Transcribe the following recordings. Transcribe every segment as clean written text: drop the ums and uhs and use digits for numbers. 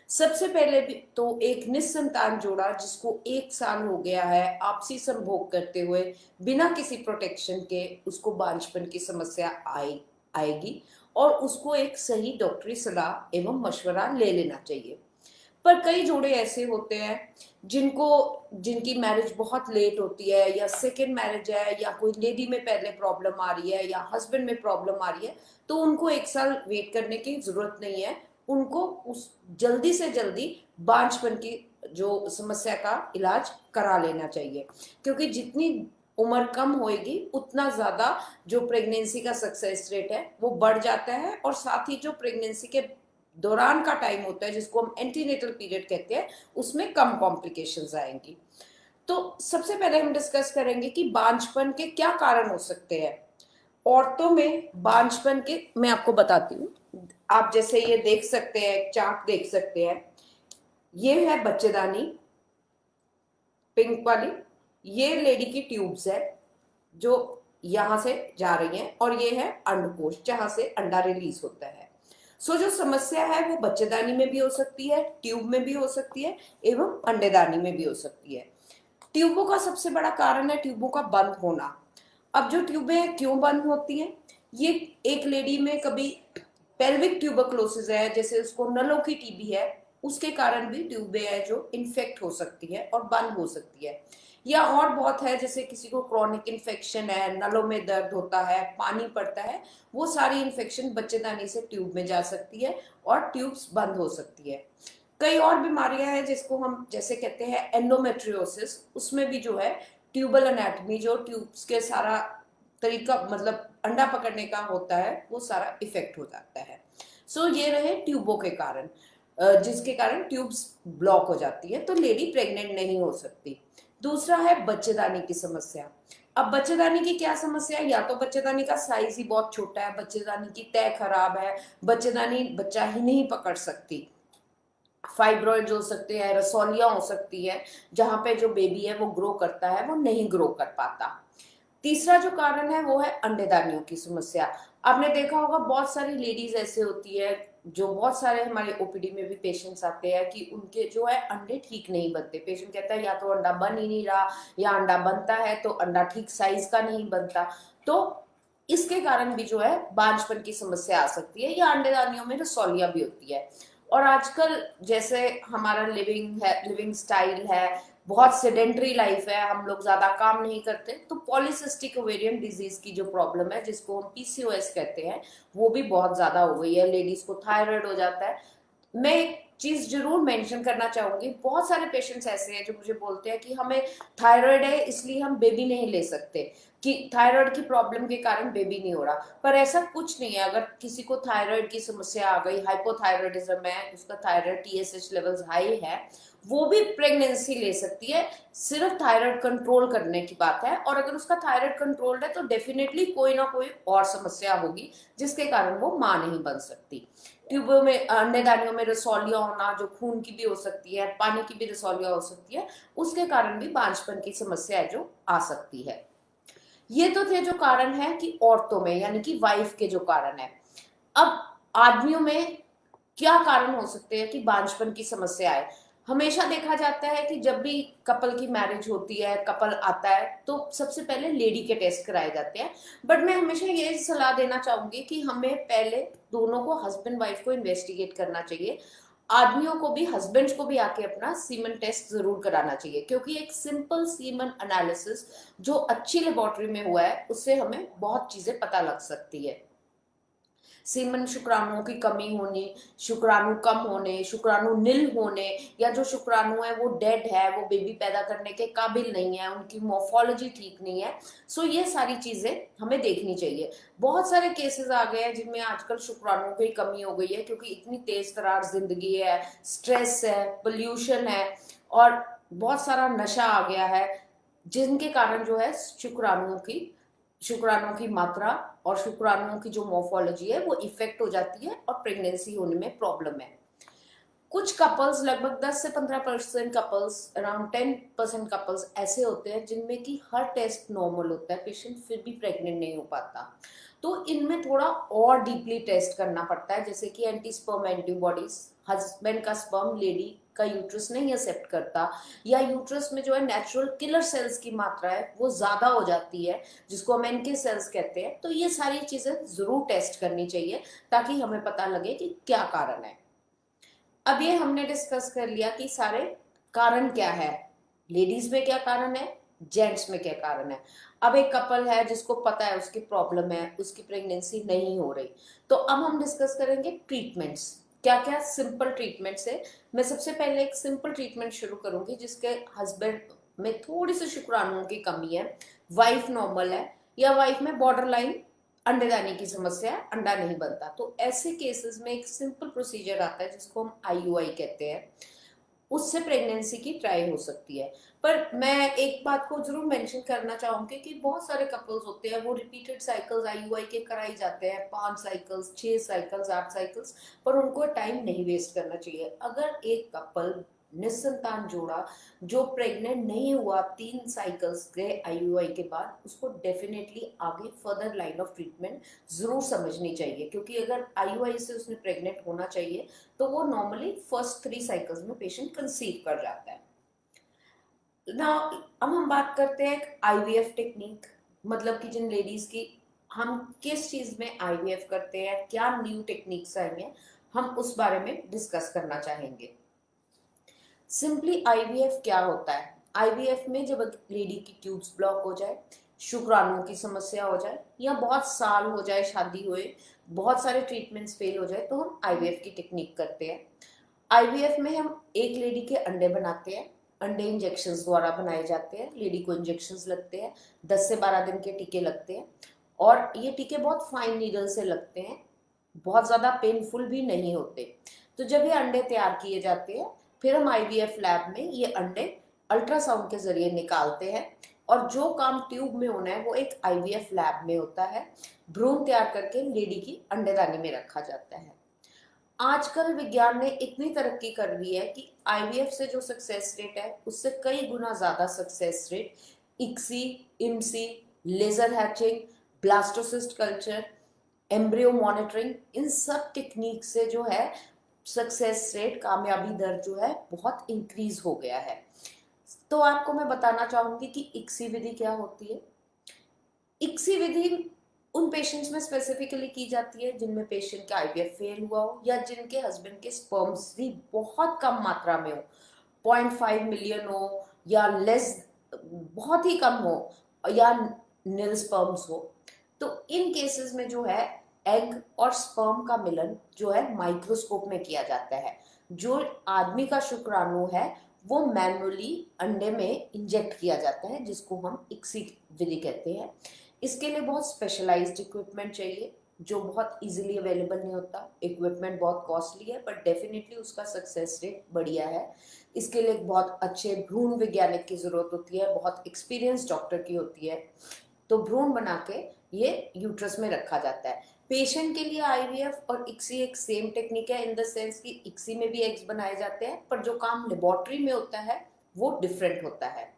सबसे पहले भी तो एक निस्संतान जोड़ा जिसको 1 साल हो गया है आपसी संभोग करते हुए बिना किसी प्रोटेक्शन के, उसको बांझपन की समस्या आएगी और उसको एक सही डॉक्टरी सलाह एवं मशवरा ले लेना चाहिए। पर कई जोड़े ऐसे होते हैं जिनको जिनकी मैरिज बहुत लेट होती है, या सेकेंड मैरिज है, या कोई लेडी में पहले प्रॉब्लम आ रही है, या हस्बैंड में प्रॉब्लम आ रही है, तो उनको 1 साल वेट करने की जरूरत नहीं है। उनको उस जल्दी से जल्दी बांझपन की जो समस्या का इलाज करा लेना चाहिए, क्योंकि जितनी उम्र कम होएगी उतना ज्यादा जो प्रेगनेंसी का सक्सेस रेट है वो बढ़ जाता है, और साथ ही जो प्रेगनेंसी के दौरान का टाइम होता है जिसको हम एंटीनेटल पीरियड कहते हैं, उसमें कम कॉम्प्लिकेशंस आएंगी। तो सबसे पहले हम डिस्कस करेंगे कि बांझपन के क्या कारण हो सकते हैं। औरतों में बांझपन के मैं आपको बताती हूँ। आप जैसे ये देख सकते हैं, चार्ट देख सकते हैं, ये है बच्चेदानी पिंक वाली, ये लेडी की ट्यूब्स है जो यहां से जा रही हैं, और ये है अंडकोश जहां से अंडा रिलीज होता है। जो समस्या है वो बच्चेदानी में भी हो सकती है, ट्यूब में भी हो सकती है, एवं अंडेदानी में भी हो सकती है। ट्यूबों का सबसे बड़ा कारण है ट्यूबों का बंद होना। अब जो ट्यूबें क्यों बंद होती हैं, ये एक लेडी में कभी पेल्विक ट्यूबरक्लोसिस है, जैसे उसको नलों की टीबी है, उसके कारण भी ट्यूबें है जो इन्फेक्ट हो सकती है और बंद हो सकती है। या और बहुत है, जैसे किसी को क्रॉनिक इन्फेक्शन है, नलों में दर्द होता है, पानी पड़ता है, वो सारी इन्फेक्शन बच्चेदानी से ट्यूब में जा सकती है और ट्यूब्स बंद हो सकती है। कई और बीमारियां हैं जिसको हम जैसे कहते हैं एंडोमेट्रियोसिस, उसमें भी जो है ट्यूबल एनाटॉमी, जो ट्यूब्स के सारा तरीका मतलब अंडा पकड़ने का होता है, वो सारा इफेक्ट हो जाता है। ये रहे ट्यूबों के कारण, जिसके कारण ट्यूब्स ब्लॉक हो जाती है तो लेडी प्रेग्नेंट नहीं हो सकती। दूसरा है बच्चेदानी की समस्या। अब बच्चेदानी की क्या समस्या है, या तो बच्चेदानी का साइज ही बहुत छोटा है, बच्चेदानी की तय खराब है, बच्चेदानी बच्चा ही नहीं पकड़ सकती, फाइब्रॉइड्स हो सकते हैं, रसौलियां हो सकती है, जहां पे जो बेबी है वो ग्रो करता है वो नहीं ग्रो कर पाता। तीसरा जो कारण है वो है अंडेदानियों की समस्या। आपने देखा होगा बहुत सारी लेडीज ऐसे होती है, जो बहुत सारे हमारे ओपीडी में भी पेशेंट्स आते हैं कि उनके जो है अंडे ठीक नहीं बनते। पेशेंट कहता है या तो अंडा बन ही नहीं रहा, या अंडा बनता है तो अंडा ठीक साइज का नहीं बनता। तो इसके कारण भी जो है बांझपन की समस्या आ सकती है, या अंडेदानियों में रसौलियां भी होती है। और आजकल जैसे हमारा लिविंग स्टाइल है, बहुत सेडेंटरी लाइफ है, हम लोग ज्यादा काम नहीं करते, तो पॉलीसिस्टिक ओवेरियन डिजीज की जो प्रॉब्लम है जिसको हम पीसीओएस कहते हैं, वो भी बहुत ज्यादा हो गई है। लेडीज को थायराइड हो जाता है। मैं एक चीज जरूर मेंशन करना चाहूंगी, बहुत सारे पेशेंट्स ऐसे हैं जो मुझे बोलते हैं कि हमें थायराइड है इसलिए हम बेबी नहीं ले सकते, कि थायराइड की प्रॉब्लम के कारण बेबी नहीं हो रहा। पर ऐसा कुछ नहीं है। अगर किसी को थायराइड की समस्या आ गई, हाइपोथायराइडिज्म है, उसका थायराइड टीएसएच लेवल्स हाई है, वो भी प्रेगनेंसी ले सकती है। सिर्फ थायराइड कंट्रोल करने की बात है, और अगर उसका थायराइड कंट्रोल्ड है तो डेफिनेटली कोई ना कोई और समस्या होगी जिसके कारण वो मां नहीं बन सकती। ट्यूबों में अंडेदानियों में रसौलियां होना, जो खून की भी हो सकती है, पानी की भी रसौलियां हो सकती है, उसके कारण भी बांझपन की समस्या है जो आ सकती है। ये तो थे जो कारण है कि औरतों में, यानी कि वाइफ के जो कारण है। अब आदमियों में क्या कारण हो सकते हैं कि बांझपन की समस्या आए। हमेशा देखा जाता है कि जब भी कपल की मैरिज होती है, कपल आता है, तो सबसे पहले लेडी के टेस्ट कराए जाते हैं। बट मैं हमेशा ये सलाह देना चाहूंगी कि हमें पहले दोनों को, हस्बैंड वाइफ को इन्वेस्टिगेट करना चाहिए। आदमियों को भी, हस्बैंड्स को भी आके अपना सीमन टेस्ट जरूर कराना चाहिए, क्योंकि एक सिंपल सीमन एनालिसिस जो अच्छी लेबोरेटरी में हुआ है उससे हमें बहुत चीजें पता लग सकती है। सीमन शुक्राणुओं की कमी होने, शुक्राणु कम होने, शुक्राणु नील होने, या जो शुक्राणु है वो डेड है, वो बेबी पैदा करने के काबिल नहीं है, उनकी मोर्फोलॉजी ठीक नहीं है। ये सारी चीजें हमें देखनी चाहिए। बहुत सारे केसेस आ गए हैं जिनमें आजकल शुक्राणुओं की कमी हो गई है, क्योंकि इतनी तेज तरार जिंदगी है, स्ट्रेस है, पोल्यूशन है, और बहुत सारा नशा आ गया है, जिनके कारण जो है शुक्राणुओं की मात्रा और शुक्राणुओं की जो मोर्फोलॉजी है वो इफेक्ट हो जाती है, और प्रेगनेंसी होने में प्रॉब्लम है। कुछ कपल्स, लगभग 10 से 15% कपल्स, अराउंड 10% कपल्स ऐसे होते हैं जिनमें कि हर टेस्ट नॉर्मल होता है, पेशेंट फिर भी प्रेग्नेंट नहीं हो पाता। तो इनमें थोड़ा और डीपली टेस्ट करना पड़ता है, जैसे कि एंटीस्पर्म एंटीबॉडीज, हस्बैंड का स्पर्म लेडी का यूट्रस नहीं एक्सेप्ट करता, या यूट्रस में जो है नेचुरल किलर सेल्स की मात्रा है वो ज्यादा हो जाती है, जिसको हम एनके सेल्स कहते हैं, तो ये सारी चीजें जरूर टेस्ट करनी चाहिए ताकि हमें पता लगे कि क्या कारण है। अब ये हमने डिस्कस कर लिया कि सारे कारण क्या है, लेडीज में क्या कारण है, जेंट्स में क्या कारण है। अब एक कपल है जिसको पता है उसकी प्रॉब्लम है, उसकी प्रेगनेंसी नहीं हो रही, तो अब हम डिस्कस करेंगे ट्रीटमेंट्स, क्या क्या सिंपल ट्रीटमेंट्स है। मैं सबसे पहले एक सिंपल ट्रीटमेंट शुरू करूंगी जिसके हस्बैंड में थोड़ी सी शुक्राणुओं की कमी है, वाइफ नॉर्मल है, या वाइफ में बॉर्डर लाइन अंडेदानी की समस्या है, अंडा नहीं बनता, तो ऐसे केसेस में एक सिंपल प्रोसीजर आता है जिसको हम आईयूआई कहते हैं, उससे प्रेगनेंसी की ट्राई हो सकती है। पर मैं एक बात को जरूर मेंशन करना चाहूंगी कि बहुत सारे कपल्स होते हैं वो रिपीटेड साइकिल्स आईयूआई के कराई जाते हैं, 5 साइकिल्स, 6 साइकिल्स, 8 साइकिल्स, पर उनको टाइम नहीं वेस्ट करना चाहिए। अगर एक कपल निस्संतान जोड़ा जो प्रेग्नेंट नहीं हुआ 3 साइकिल्स के आईयूआई के बाद, उसको डेफिनेटली आगे फर्दर लाइन ऑफ ट्रीटमेंट जरूर समझनी चाहिए, क्योंकि अगर आईयूआई से उसने प्रेग्नेंट होना चाहिए तो वो नॉर्मली फर्स्ट 3 साइकिल्स में पेशेंट कंसीव कर जाता है ना। अब हम बात करते हैं आईवीएफ टेक्निक, मतलब कि जिन लेडीज की, हम किस चीज में आईवीएफ करते हैं, क्या न्यू टेक्निक्स आई हैं, हम उस बारे में डिस्कस करना चाहेंगे। सिंपली आईवीएफ क्या होता है, आईवीएफ में जब लेडी की ट्यूब्स ब्लॉक हो जाए, शुक्राणुओं की समस्या हो जाए, या बहुत साल हो जाए शादी हुए, बहुत सारे ट्रीटमेंट्स फेल हो जाए, तो हम आईवीएफ की टेक्निक करते हैं। आईवीएफ में हम एक लेडी के अंडे बनाते हैं, अंडे इंजेक्शंस द्वारा बनाए जाते हैं, लेडी को इंजेक्शंस लगते हैं, 10 से 12 दिन के टीके लगते हैं, और ये टीके बहुत फाइन नीडल से लगते हैं, बहुत ज़्यादा पेनफुल भी नहीं होते। तो जब ये अंडे तैयार किए जाते हैं, फिर हम आईवीएफ लैब में ये अंडे अल्ट्रासाउंड के जरिए निकालते हैं, और जो काम ट्यूब में होना है वो एक आईवीएफ लैब में होता है, भ्रूण तैयार करके लेडी की अंडेदानी में रखा जाता है। आजकल विज्ञान ने इतनी तरक्की कर ली है कि आईवीएफ से जो सक्सेस रेट है उससे कई गुना ज्यादा success rate ICSI, IMSI, laser hatching, blastocyst culture, embryo monitoring, इन सब टेक्निक से जो है सक्सेस रेट, कामयाबी दर जो है बहुत इंक्रीज हो गया है। तो आपको मैं बताना चाहूंगी कि इक्सी विधि क्या होती है। इक्सी विधि उन पेशेंट्स में स्पेसिफिकली की जाती है जिनमें पेशेंट का आईवीएफ फेल हुआ हो, या जिनके हस्बैंड के स्पर्म्स भी बहुत कम मात्रा में हो, 0.5 मिलियन हो, या लेस, बहुत ही कम हो, या नील स्पर्म्स हो। तो इन केसेस में जो है एग और स्पर्म का मिलन जो है माइक्रोस्कोप में किया जाता है। जो आदमी का शुक्राणु है वो मैनुअली अंडे में इंजेक्ट किया जाता है, जिसको हम इक्सी विधि कहते हैं। इसके लिए बहुत स्पेशलाइज्ड इक्विपमेंट चाहिए जो बहुत इजीली अवेलेबल नहीं होता, इक्विपमेंट बहुत कॉस्टली है, बट डेफिनेटली उसका सक्सेस रेट बढ़िया है। इसके लिए बहुत अच्छे भ्रूण वैज्ञानिक की जरूरत होती है, बहुत एक्सपीरियंस डॉक्टर की होती है। तो भ्रूण बना के ये यूट्रस में रखा जाता है। पेशेंट के लिए आईवीएफ और इक्सी एक सेम टेक्निक है, इन द सेंस कि इक्सी में भी एग्स बनाए जाते हैं, पर जो काम लेबोरेटरी में होता है वो डिफरेंट होता है।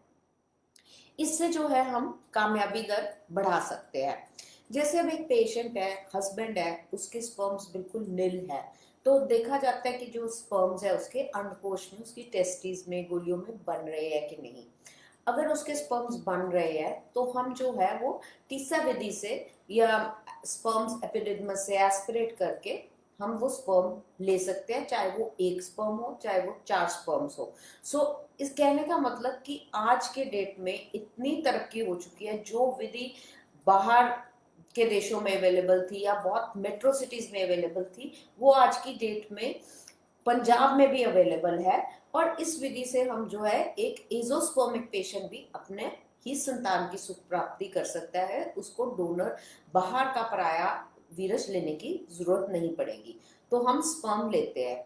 इससे जो है हम कामयाबी दर बढ़ा सकते हैं। जैसे अब एक पेशेंट है, हस्बैंड है, उसके स्पर्म्स बिल्कुल नील है, तो देखा जाता है कि जो स्पर्म्स है उसके अंडकोश में, उसकी टेस्टिस में, गोलियों में बन रहे हैं कि नहीं। अगर उसके स्पर्म्स बन रहे हैं तो हम जो है वो टीसा विधि से या स्पर्म्स एपिडिडमस से एस्पिरेट करके हम वो स्पर्म ले सकते हैं, चाहे वो एक स्पर्म हो चाहे वो 4 स्पर्म्स हो। सो इस कहने का मतलब कि आज के डेट में इतनी तरक्की हो चुकी है, जो विधि बाहर के देशों में अवेलेबल थी या बहुत मेट्रो सिटीज में अवेलेबल थी, वो आज की डेट में पंजाब में भी अवेलेबल है। और इस विधि से हम जो है एक एजोस्पर्मिक पेशेंट भी अपने ही संतान की सुख प्राप्ति कर सकता है, उसको डोनर बाहर का पराया वीरस लेने की जरूरत नहीं पड़ेगी। तो हम स्पर्म लेते हैं।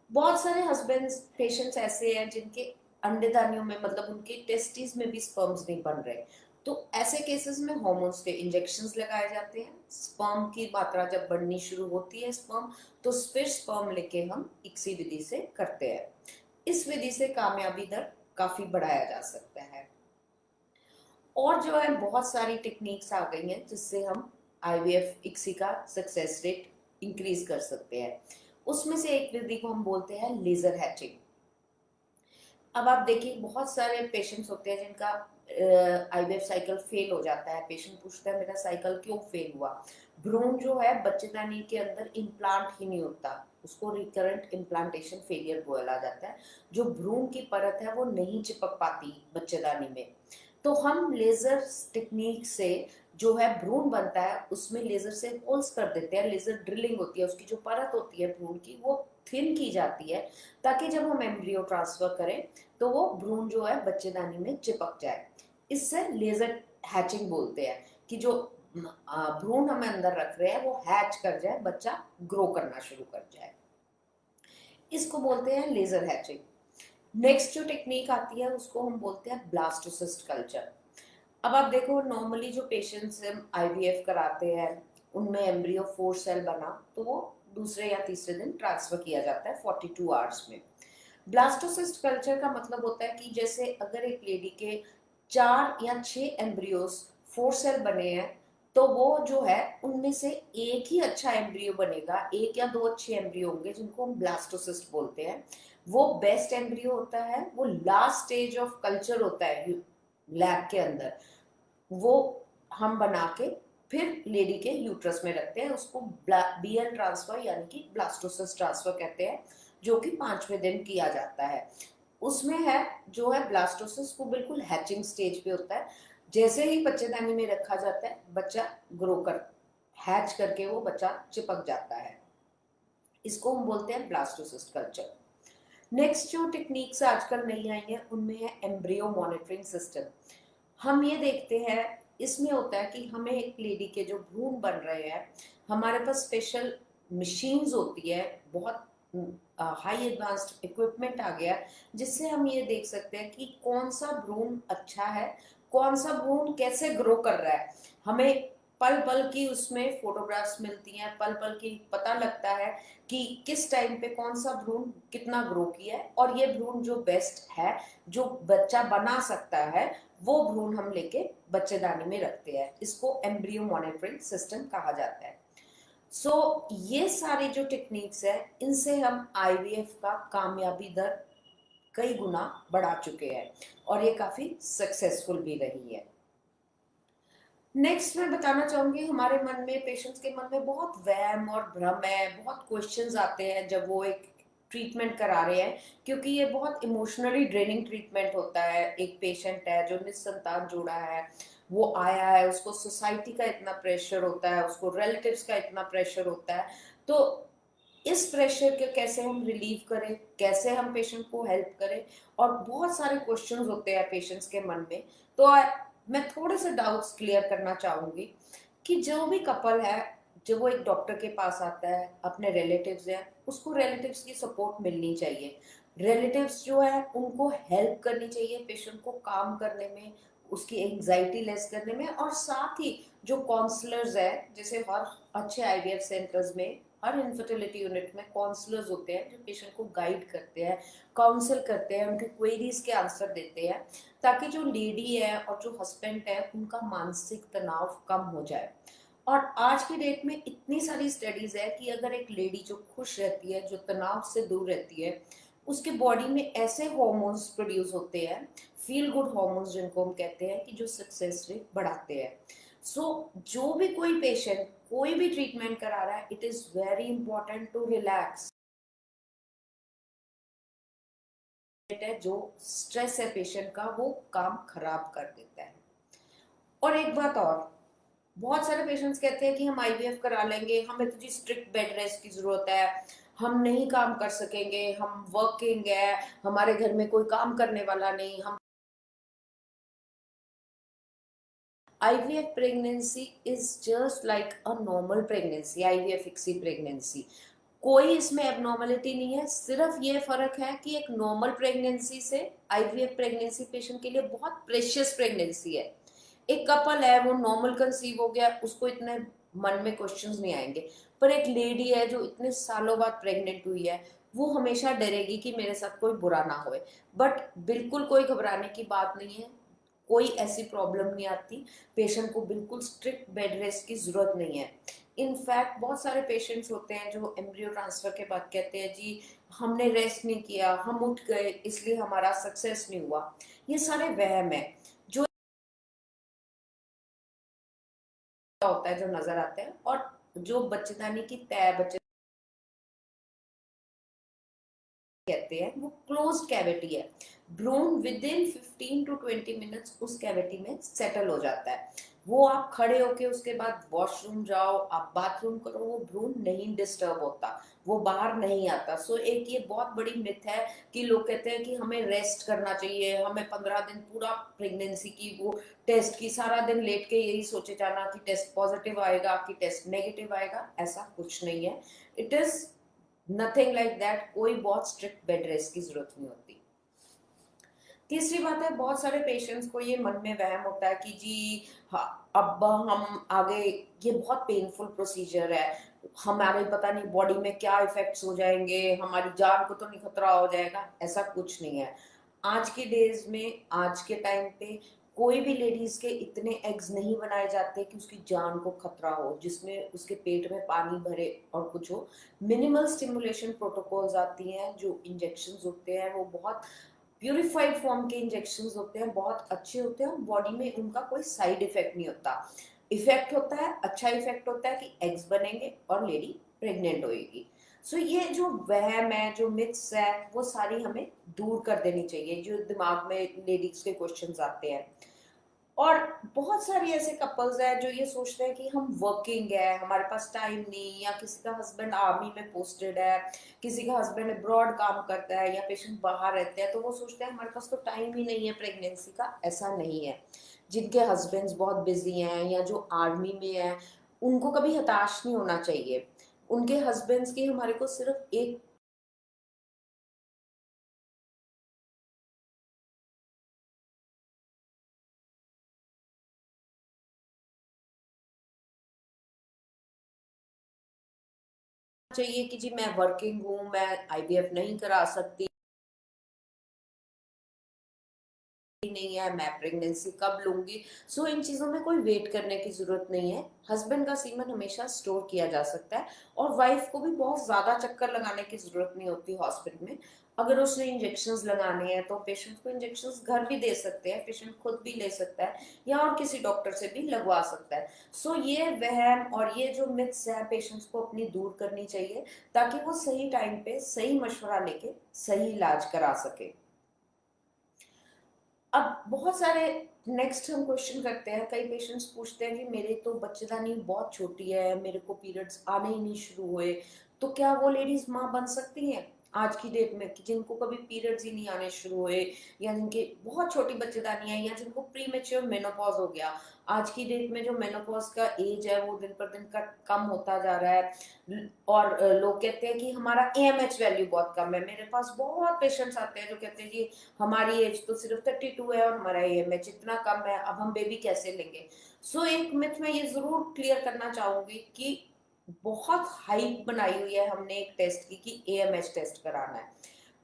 बहुत सारे हस्बैंड्स पेशेंट्स ऐसे हैं जिनके अंडेदानियों में, मतलब उनके टेस्टिस में भी स्पर्म्स नहीं बन रहे, तो ऐसे केसेस में हार्मोन्स के इंजेक्शंस लगाए जाते हैं। स्पर्म की मात्रा जब बढ़नी शुरू होती है स्पर्म, तो फिर स्पर्म लेके हम इक्सी विधि से करते हैं। इस विधि से कामयाबी दर काफी बढ़ाया जा सकता है। और जो है बहुत सारी टेक्निक्स आ गई हैं जिससे हम आईवीएफ इक्सी का सक्सेस रेट इंक्रीज कर सकते हैं। उसमें से एक विधि को हम बोलते हैं लेजर हैचिंग। अब आप देखिए बहुत सारे पेशेंट्स होते हैं जिनका आईवीएफ साइकिल फेल हो जाता है। पेशेंट पूछता है मेरा साइकिल क्यों फेल हुआ। भ्रूण जो है बच्चेदानी के अंदर इम्प्लांट ही नहीं होता, उसको रिकरेंट इम्प्लांटेशन फेलियर बोला जाता है। जो भ्रूण की परत है वो नहीं चिपक पाती बच्चेदानी में, तो हम लेजर टेक्निक से जो है भ्रूण बनता है उसमें लेजर से होल्स कर देते हैं। लेजर ड्रिलिंग होती है, उसकी जो परत होती है भ्रूण की वो थिन की जाती है, ताकि जब हम एम्ब्रियो ट्रांसफर करें तो वो भ्रूण जो है बच्चेदानी में चिपक जाए। इससे लेजर हैचिंग बोलते हैं कि जो भ्रूण हम अंदर रख रहे हैं वो हैच कर जाए, बच्चा ग्रो करना शुरू कर जाए, इसको बोलते हैं लेजर हैचिंग। नेक्स्ट जो टेक्निक आती है उसको हम बोलते हैं ब्लास्टोसिस्ट कल्चर। अब आप देखो नॉर्मली जो पेशेंट्स आईवीएफ कराते हैं उनमें एम्ब्रियो 4 सेल बना तो वो दूसरे या तीसरे दिन ट्रांसफर किया जाता है 42 आवर्स में। ब्लास्टोसिस्ट कल्चर का मतलब होता है कि जैसे अगर एक लेडी के 4 या 6 एम्ब्रियोस 4 सेल बने हैं तो वो जो है उनमें से एक ही अच्छा एम्ब्रियो बनेगा, एक या दो अच्छे एम्ब्रियो होंगे जिनको हम ब्लास्टोसिस्ट बोलते हैं। वो बेस्ट एम्ब्रियो होता है, वो लास्ट स्टेज ऑफ कल्चर होता है लैब के अंदर, वो हम बना के फिर लेडी के यूट्रस में रखते हैं, उसको बीएल ट्रांसफर यानी कि ब्लास्टोसिस्ट ट्रांसफर कहते हैं, जो कि 5वें दिन किया जाता है। उसमें है जो है ब्लास्टोसिस वो बिल्कुल हैचिंग स्टेज पे होता है। जैसे ही बच्चेदानी में रखा जाता है बच्चा ग्रो कर हैच करके वो बच्चा चिपक जाता है, इसको हम बोलते हैं ब्लास्टोसिस्ट कल्चर। नेक्स्ट जो टेक्निक्स आजकल नई आई हैं उनमें है एम्ब्रियो मॉनिटरिंग सिस्टम। हम ये देखते हैं इसमें होता है कि हमें एक लेडी के जो भ्रूण बन रहे हैं हमारे पास स्पेशल मशीन्स होती है, बहुत हाई एडवांस्ड इक्विपमेंट आ गया जिससे हम ये देख सकते हैं कि कौन सा भ्रूण अच्छा है, कौन सा भ्रूण कैसे ग्रो कर रहा है। हमें पल पल की उसमें फोटोग्राफ्स मिलती हैं, पल पल की पता लगता है कि किस टाइम पे कौन सा भ्रूण कितना ग्रो किया है, और ये भ्रूण जो बेस्ट है जो बच्चा बना सकता है वो भ्रूण हम लेके बच्चेदानी में रखते हैं, इसको एम्ब्रियो मॉनिटरिंग सिस्टम कहा जाता है। ये सारी जो टेक्निक्स है इनसे हम आईवीएफ का कामयाबी दर कई गुना बढ़ा चुके हैं और ये काफी सक्सेसफुल भी रही है। नेक्स्ट मैं बताना चाहूंगी हमारे मन में, पेशेंट्स के मन में बहुत वहम और भ्रम है, बहुत क्वेश्चंस आते हैं जब वो एक ट्रीटमेंट करा रहे हैं, क्योंकि ये बहुत इमोशनली ड्रेनिंग ट्रीटमेंट होता है। एक पेशेंट है जो निस्संतान जोड़ा है, वो आया है, उसको सोसाइटी का इतना प्रेशर होता है, उसको रिलेटिव्स का इतना प्रेशर होता है, तो इस प्रेशर के कैसे हम रिलीव करें, कैसे हम पेशेंट को हेल्प करें, और बहुत सारे क्वेश्चंस होते हैं पेशेंट्स के मन में। तो मैं थोड़े से डाउट्स क्लियर करना चाहूंगी कि जो भी कपल है जब वो एक डॉक्टर के पास आता है, अपने रिलेटिव्स हैं, उसको रिलेटिव्स की सपोर्ट मिलनी चाहिए। रिलेटिव्स जो है उनको हेल्प करनी चाहिए पेशेंट को काम करने में, उसकी एंजाइटी लेस करने में, और साथ ही जो काउंसलर्स है, जैसे हर अच्छे आईवीएफ सेंटर्स में हर इनफर्टिलिटी यूनिट में काउंसलर्स होते हैं जो पेशेंट को गाइड करते हैं, काउंसिल करते हैं, उनके क्वेरीज के आंसर देते हैं, ताकि जो लेडी है और जो हस्बैंड है उनका मानसिक तनाव कम हो जाए। और आज की डेट में इतनी सारी स्टडीज है कि अगर एक लेडी जो खुश रहती है, जो तनाव से दूर रहती है, उसके बॉडी में ऐसे हॉर्मोन्स प्रोड्यूस होते हैं, फील गुड हॉर्मोन्स जिनको हम कहते हैं, कि जो सक्सेस रेट बढ़ाते हैं। जो भी कोई पेशेंट कोई भी ट्रीटमेंट करा रहा है, it is very important to relax. जो स्ट्रेस है पेशेंट का वो काम खराब कर देता है। और एक बात और, बहुत सारे पेशेंट्स कहते हैं कि हम आईवीएफ करा लेंगे, हमें तो जी स्ट्रिक्ट बेड रेस्ट की जरूरत है, हम नहीं काम कर सकेंगे, हम वर्किंग है, हमारे घर में कोई काम करने वाला नहीं, हम IVF pregnancy is just like a normal pregnancy, IVF ICSI pregnancy, कोई इसमें एबनॉर्मलिटी नहीं है। सिर्फ ये फर्क है कि एक नॉर्मल प्रेगनेंसी से आईवीएफ प्रेगनेंसी पेशेंट के लिए बहुत प्रेशियस प्रेगनेंसी है। एक कपल है वो नॉर्मल कंसीव हो गया, उसको इतने मन में क्वेश्चंस नहीं आएंगे, पर एक लेडी है जो इतने सालों बाद प्रेग्नेंट हुई है वो हमेशा डरेगी कि मेरे साथ कोई बुरा ना होए। बट बिल्कुल कोई घबराने की बात नहीं है, कोई ऐसी प्रॉब्लम नहीं आती, पेशेंट को बिल्कुल स्ट्रिक्ट बेड रेस्ट की जरूरत नहीं है। इनफैक्ट बहुत सारे पेशेंट्स होते हैं जो एम्ब्रियो ट्रांसफर के बाद कहते हैं जी हमने रेस्ट नहीं किया, हम उठ गए इसलिए हमारा सक्सेस नहीं हुआ। ये सारे वहम है जो होता है, जो नजर आते हैं। और जो बच्चेदानी की तय बच्चे कहते हैं वो क्लोज्ड कैविटी है। भ्रूण विद इन 15 टू 20 मिनट्स उस कैविटी में सेटल हो जाता है। वो आप खड़े होके उसके बाद वॉशरूम जाओ, आप बाथरूम करो, वो भ्रूण नहीं डिस्टर्ब होता, वो बाहर नहीं आता। सो एक ये बहुत बड़ी मिथ है कि लोग कहते हैं कि हमें रेस्ट करना चाहिए, हमें 15 दिन पूरा प्रेगनेंसी की वो टेस्ट की सारा दिन लेट के यही सोचे जाना कि टेस्ट पॉजिटिव आएगा कि टेस्ट नेगेटिव आएगा। ऐसा कुछ नहीं है। It is nothing like that. कोई बहुत स्ट्रिक्ट बेड रेस्ट की जरूरत नहीं होती। तीसरी बात है, बहुत सारे पेशेंट्स को ये मन में वहम होता है कि जी हाँ, अब हम आगे, ये बहुत पेनफुल प्रोसीजर है, हमारे पता नहीं बॉडी में क्या इफेक्ट्स हो जाएंगे, हमारी जान को तो नहीं खतरा हो जाएगा। ऐसा कुछ नहीं है। आज के डेज में, आज के टाइम पे कोई भी लेडीज के इतने एग्स नहीं बनाए जाते कि उसकी जान को खतरा हो, जिसमें उसके पेट में पानी भरे और कुछ हो। मिनिमल स्टिमुलेशन प्रोटोकॉल्स आती हैं, जो इंजेक्शंस होते हैं वो बहुत प्यूरिफाइड फॉर्म के इंजेक्शंस होते हैं, बहुत अच्छे होते हैं, बॉडी में उनका कोई साइड इफेक्ट नहीं होता। इफेक्ट होता है, अच्छा इफेक्ट होता है कि एग्स बनेंगे और लेडी प्रेग्नेंट होएगी। सो ये जो वहम है, जो मिथ्स है, वो सारी हमें दूर कर देनी चाहिए जो दिमाग में लेडीज के क्वेश्चंस आते हैं। और बहुत सारी ऐसे कपल्स हैं जो ये सोचते हैं कि हम वर्किंग है, हमारे पास टाइम नहीं, या किसी का हस्बैंड आर्मी में पोस्टेड है, किसी का हस्बैंड अब्रॉड काम करता है, या पेशेंट बाहर रहते हैं, तो वो सोचते हैं हमारे पास तो टाइम ही नहीं है प्रेगनेंसी का। ऐसा नहीं है। जिनके हस्बैंड्स बहुत बिजी हैं या जो आर्मी में है, उनको कभी हताश नहीं होना चाहिए। उनके हस्बैंड्स की हमारे को सिर्फ एक चाहिए कि जी मैं वर्किंग हूँ, मैं आईवीएफ नहीं करा सकती, नहीं है, मैं प्रेगनेंसी कब लूंगी। सो इन चीजों में कोई वेट करने की जरूरत नहीं है। हस्बैंड का सीमन हमेशा स्टोर किया जा सकता है। और वाइफ को भी बहुत ज्यादा चक्कर लगाने की जरूरत नहीं होती हॉस्पिटल में। अगर उसने इंजेक्शंस लगाने हैं तो पेशेंट को इंजेक्शंस घर भी दे सकते हैं, पेशेंट खुद भी ले सकता है या और किसी डॉक्टर से भी लगवा सकता है। सो ये वहम और ये जो मिथ्स है पेशेंट्स को अपनी दूर करनी चाहिए, ताकि वो सही टाइम पे सही मशवरा लेके सही इलाज करा सके। अब बहुत सारे नेक्स्ट हम क्वेश्चन करते हैं, कई पेशेंट्स पूछते हैं कि मेरे तो बच्चेदानी बहुत छोटी है, मेरे को पीरियड्स आने ही नहीं शुरू हुए, तो क्या वो लेडीज माँ बन सकती हैं आज की डेट में, कि जिनको कभी पीरियड्स ही नहीं आने शुरू हुए, या जिनके बहुत छोटी बच्चेदानी है, या जिनको प्री मेच्योर मेनोपॉज हो गया। आज की डेट में जो मेनोपॉज का एज है वो दिन पर दिन कम होता जा रहा है। और लोग कहते हैं कि हमारा एएमएच वैल्यू बहुत कम है। मेरे पास बहुत पेशेंट्स आते हैं जो कहते हैं कि हमारी एज तो सिर्फ 32 है और हमारा एएमएच इतना कम है, अब हम बेबी कैसे लेंगे। सो एक मिथ मैं ये जरूर क्लियर करना चाहूंगी कि बहुत हाइप बनाई हुई है हमने एक टेस्ट की कि एएमएच टेस्ट कराना है।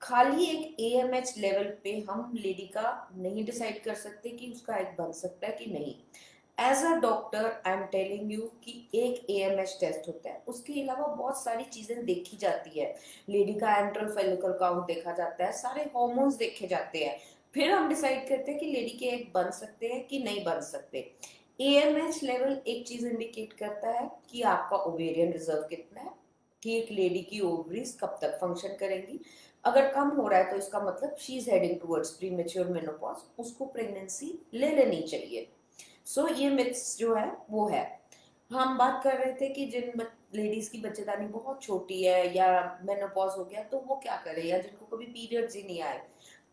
खाली एक एएमएच लेवल पे हम लेडी का नहीं डिसाइड कर सकते कि उसका एग बन सकता है कि नहीं। As a doctor I am telling you कि एक एएमएच टेस्ट होता है, उसके अलावा बहुत सारी चीजें देखी जाती है। लेडी का एंट्रल फेलिकल काउंट देखा जाता है, सारे हॉर्मोन्स देखे जाते हैं, फिर हम डिसाइड करते हैं कि लेडी के एग बन सकते हैं कि नहीं बन सकते। एएमएच लेवल एक चीज इंडिकेट करता है कि आपका ओवेरियन रिजर्व कितना है, कि एक लेडी की ओवरीज कब तक फंक्शन करेंगी। अगर कम हो रहा है तो इसका मतलब she is heading towards premature menopause, उसको प्रेगनेंसी ले लेनी चाहिए। सो ये मिथ्स जो है वो है। हम बात कर रहे थे कि जिन लेडीज की बच्चेदानी बहुत छोटी है या मेनोपॉज हो गया तो वो क्या करे, या जिनको कभी पीरियड्स ही नहीं आए,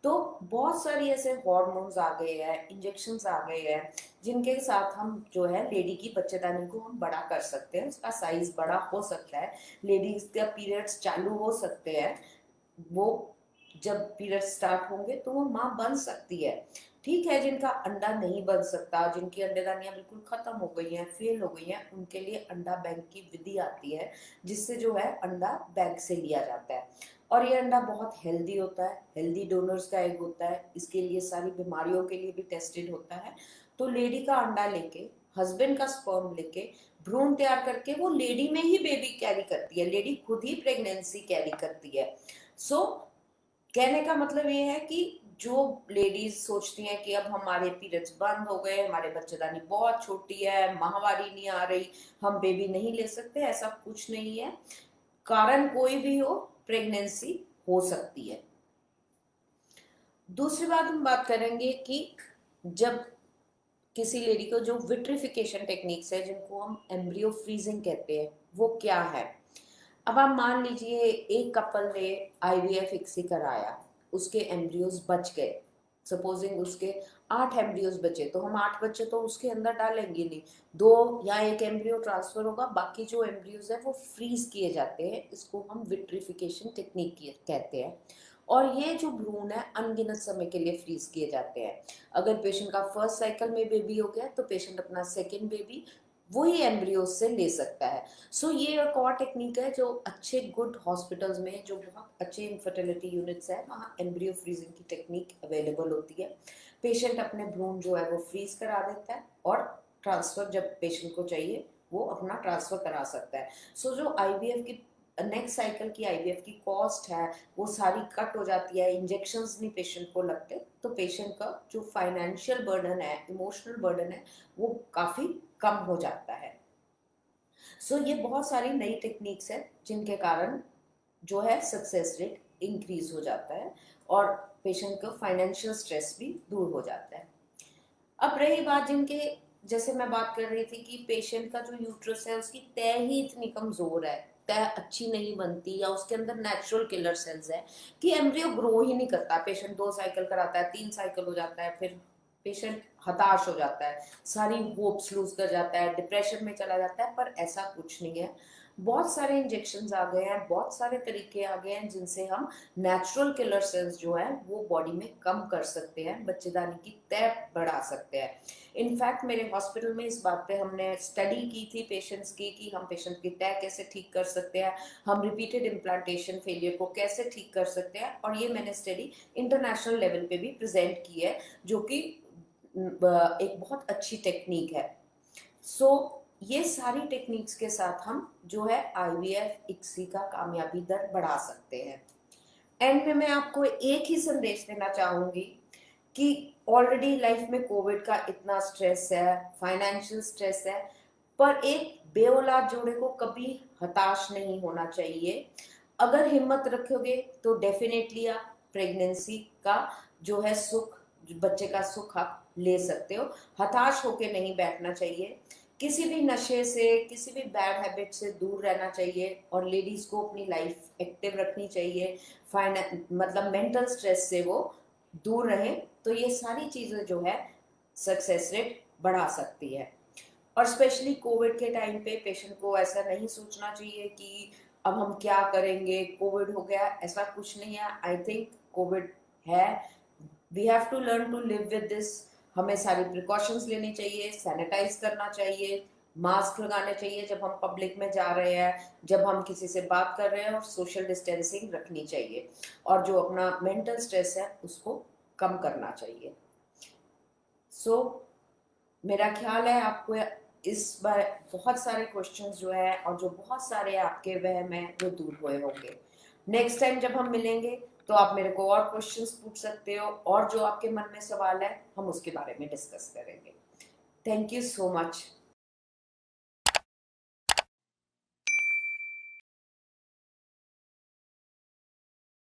तो बहुत सारी ऐसे हार्मोन्स आ गए हैं, इंजेक्शंस आ गए हैं, जिनके साथ हम जो है लेडी की बच्चेदानी को हम बड़ा कर सकते हैं, उसका साइज बड़ा हो सकता है, लेडीज का पीरियड्स चालू हो सकते हैं। वो जब पीरियड स्टार्ट होंगे तो वो माँ बन सकती है। ठीक है, जिनका अंडा नहीं बन सकता, जिनकी अंडेदानियां बिल्कुल खत्म हो गई हैं, फेल हो गई हैं, उनके लिए अंडा बैंक की विधि आती है, जिससे जो है अंडा बैंक से लिया जाता है। और ये अंडा बहुत हेल्दी होता है, हेल्दी डोनर्स का एग होता है, इसके लिए सारी बीमारियों के लिए भी टेस्टेड होता है। तो लेडी का अंडा लेके हस्बैंड का स्पर्म लेके भ्रूण तैयार करके वो लेडी में ही बेबी कैरी करती है, लेडी खुद ही प्रेगनेंसी कैरी करती है। सो कहने का मतलब ये है कि जो लेडीज सोचती हैं कि अब हमारे पीरियड्स बंद हो गए, हमारे बच्चेदानी बहुत छोटी है, माहवारी नहीं आ रही, हम बेबी नहीं ले सकते, ऐसा कुछ नहीं है। कारण कोई भी हो, प्रेगनेंसी हो सकती है। दूसरी बात हम बात करेंगे कि जब किसी लेडी को जो विट्रिफिकेशन टेक्निक्स है, जिनको हम एम्ब्रियो फ्रीजिंग कहते हैं, वो क्या है। अब आप मान लीजिए एक कपल ने आईवीएफ इक्सी कराया, उसके एम्ब्रियोज बच गए, सपोजिंग उसके 8 एम्ब्रियोज बचे, तो हम 8 बच्चे तो उसके अंदर डालेंगे नहीं, 2 या 1 एम्ब्रियो ट्रांसफर होगा, बाकी जो एम्ब्रियोज है वो फ्रीज किए जाते हैं। इसको हम विट्रिफिकेशन टेक्निक कहते हैं। और ये जो भ्रूण है अनगिनत समय के लिए फ्रीज किए जाते हैं। अगर पेशेंट का फर्स्ट साइकिल में बेबी हो गया तो पेशेंट अपना सेकेंड बेबी वही एम्ब्रियो से ले सकता है। सो ये एक और टेक्निक है जो अच्छे गुड हॉस्पिटल्स में, जो बहुत अच्छे इनफर्टिलिटी यूनिट्स है, वहाँ एम्ब्रियो फ्रीजिंग की टेक्निक अवेलेबल होती है। पेशेंट अपने भ्रूण जो है वो फ्रीज करा देता है और ट्रांसफर जब पेशेंट को चाहिए वो अपना ट्रांसफर करा सकता है। सो जो आईवीएफ की नेक्स्ट साइकिल की आईवीएफ की कॉस्ट है वो सारी कट हो जाती है, इंजेक्शंस नहीं पेशेंट को लगते, तो पेशेंट का जो फाइनेंशियल बर्डन है, इमोशनल बर्डन है, वो काफी कम हो जाता है। सो ये बहुत सारी नई टेक्निक्स है जिनके कारण जो है सक्सेस रेट इंक्रीज हो जाता है और पेशेंट का फाइनेंशियल स्ट्रेस भी दूर हो जाता है। अब रही बात जिनके, जैसे मैं बात कर रही थी कि पेशेंट का जो यूट्रस है उसकी तय ही इतनी कमजोर है, तय अच्छी नहीं बनती, या उसके अंदर नेचुरल किलर सेल्स है कि एम्ब्रियो ग्रो ही नहीं करता। पेशेंट 2 साइकिल कराता है, 3 साइकिल हो जाता है, फिर पेशेंट हताश हो जाता है, सारी होप्स लूज कर जाता है, डिप्रेशन में चला जाता है। पर ऐसा कुछ नहीं है। बहुत सारे इंजेक्शन आ गए हैं, बहुत सारे तरीके आ गए हैं जिनसे हम नेचुरल किलर सेल्स जो है वो बॉडी में कम कर सकते हैं, बच्चेदानी की तय बढ़ा सकते हैं। इनफैक्ट मेरे हॉस्पिटल में इस बात पे हमने स्टडी की थी पेशेंट्स की कि हम पेशेंट की तय कैसे ठीक कर सकते हैं, हम रिपीटेड इम्प्लांटेशन फेलियर को कैसे ठीक कर सकते हैं, और ये मैंने स्टडी इंटरनेशनल लेवल पे भी प्रेजेंट की है, जो कि एक बहुत अच्छी टेक्निक है। सो ये सारी टेक्निक्स के साथ हम जो है आईवीएफ इक्सी का कामयाबी दर बढ़ा सकते हैं। एंड में मैं आपको एक ही संदेश देना चाहूंगी कि ऑलरेडी लाइफ में कोविड का इतना स्ट्रेस है, फाइनेंशियल स्ट्रेस है, पर एक बेऔलाद जोड़े को कभी हताश नहीं होना चाहिए। अगर हिम्मत रखोगे तो डेफिनेटली आप प्रेगनेंसी का जो है सुख, बच्चे का सुख आप ले सकते हो। हताश होके नहीं बैठना चाहिए, किसी भी नशे से, किसी भी बैड हैबिट से दूर रहना चाहिए, और लेडीज को अपनी लाइफ एक्टिव रखनी चाहिए, मतलब मेंटल स्ट्रेस से वो दूर रहे, तो ये सारी चीजें जो है सक्सेस रेट बढ़ा सकती है। और स्पेशली कोविड के टाइम पे पेशेंट को ऐसा नहीं सोचना चाहिए कि अब हम क्या करेंगे, कोविड हो गया, ऐसा कुछ नहीं है। आई थिंक कोविड है, we have to learn to live with this. हमें सारी प्रिकॉशंस लेनी चाहिए, सैनिटाइज करना चाहिए, मास्क लगाने चाहिए जब हम पब्लिक में जा रहे हैं, जब हम किसी से बात कर रहे हैं, और सोशल डिस्टेंसिंग रखनी चाहिए, और जो अपना मेंटल स्ट्रेस है उसको कम करना चाहिए। सो मेरा ख्याल है आपको इस बार बहुत सारे क्वेश्चंस जो है और जो बहुत सारे आपके वहम है वो दूर हुए होंगे। नेक्स्ट टाइम जब हम मिलेंगे तो आप मेरे को और क्वेश्चंस पूछ सकते हो, और जो आपके मन में सवाल है हम उसके बारे में डिस्कस करेंगे। Thank you so much.